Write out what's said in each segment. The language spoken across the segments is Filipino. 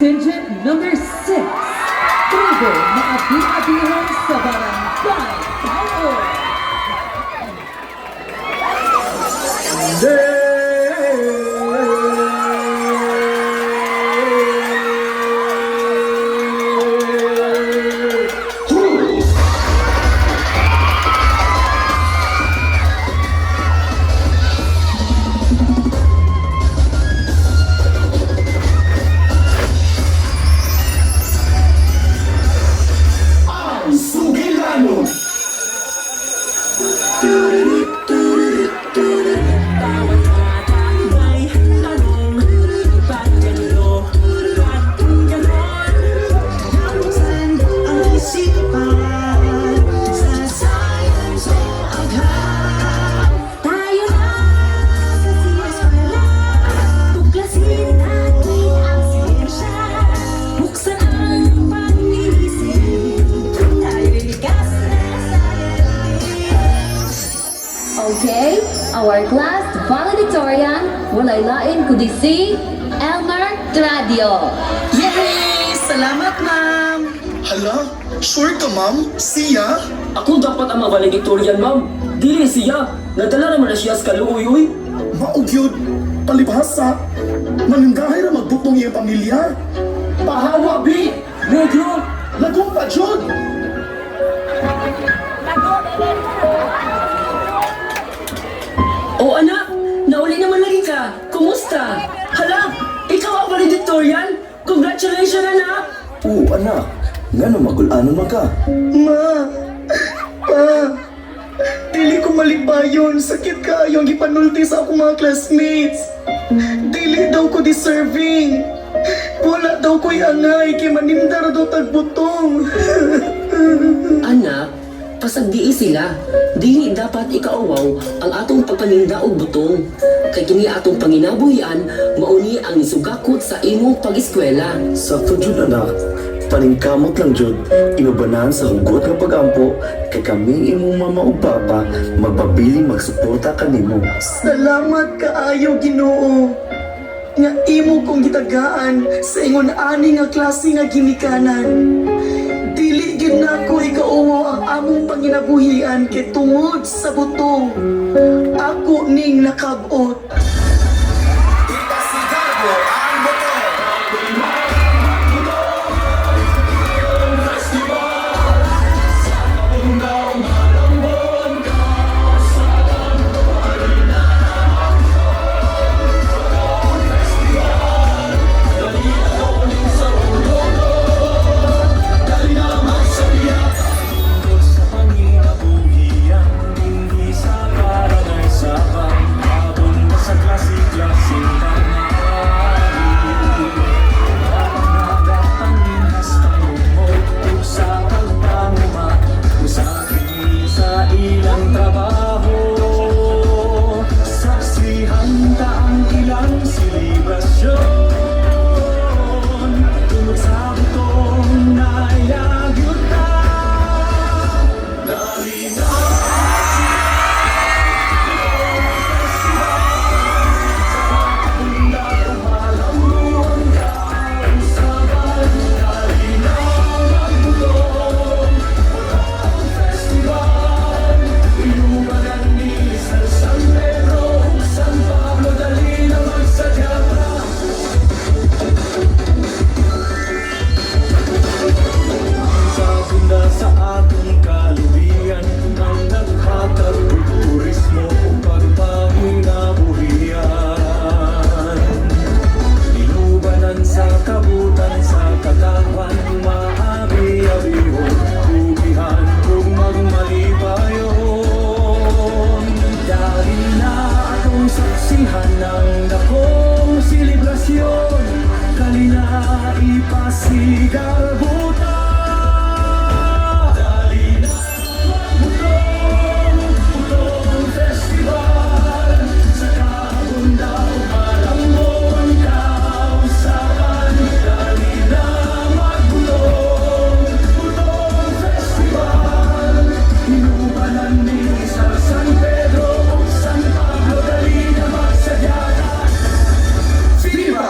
Contingent number 6, tribo na abi-abihan sa Barangay Paul. Okay, our class valedictorian walay lain kundi si Elmer Tradio. Yay! Salamat, ma'am! Hala? Sure ka, ma'am? Siya? Ako dapat ang valedictorian, ma'am. Dili siya. Nadala naman na siya sa kaluoy. Maugyod. Palibhasa. Manunggahay na magbukong iyang pamilya. Pahawa, bi! Negro! Lagong pa, Jod! O anak, nauli naman lagi ka. Kumusta? Hala, ikaw ang valedictorian? Congratulations, anak! Oo, anak. Nga no magulano man ka. Ma! Pa! Dili ko malibayon. Sakit ka yung ipanulti sa akong mga classmates. Dili daw ko deserving. Wala daw ko'y angay kay manimdar daw tagbutong. Anak, pasagdii sila. Dili dapat ikauwaw ang atong pagpaninda og butong. Kay kini atong panginabuhian, mauni ang nisugakot sa imong pag-eskwela. Sakto jud anak. Paningkamot lang jud. Inubanan sa hugot nga pag-ampo kay kami imong mama ug papa magpabili magsuporta kanimo. Salamat kaayo Ginoo. Nga imo kong gitagaan sa ingon ani nga klase nga ginikanan. Dili gid nako ikauwo ang among panginabuhian kay tungod sa butong. Ako ning nakabot.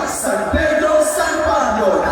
San Pedro, San Pablo.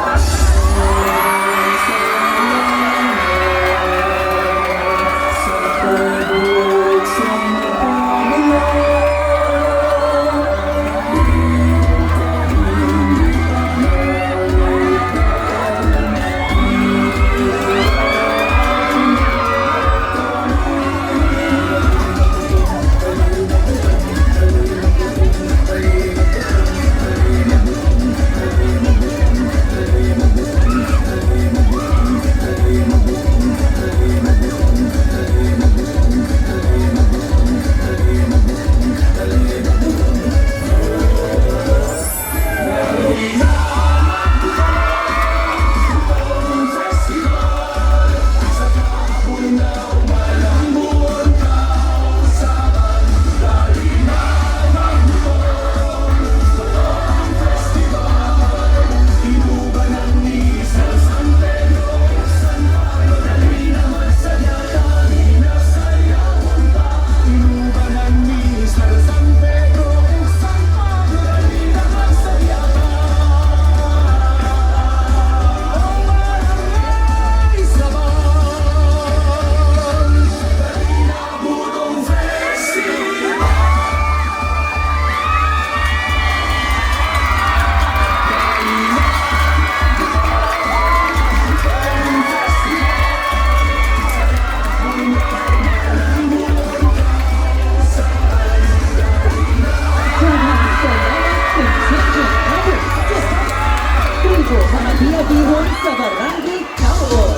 tribo, mga bi-abihon sa Barangay Kaor.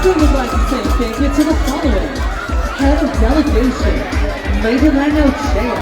We would like to say thank you to the following. Head of Delegation, Maydalano Chair.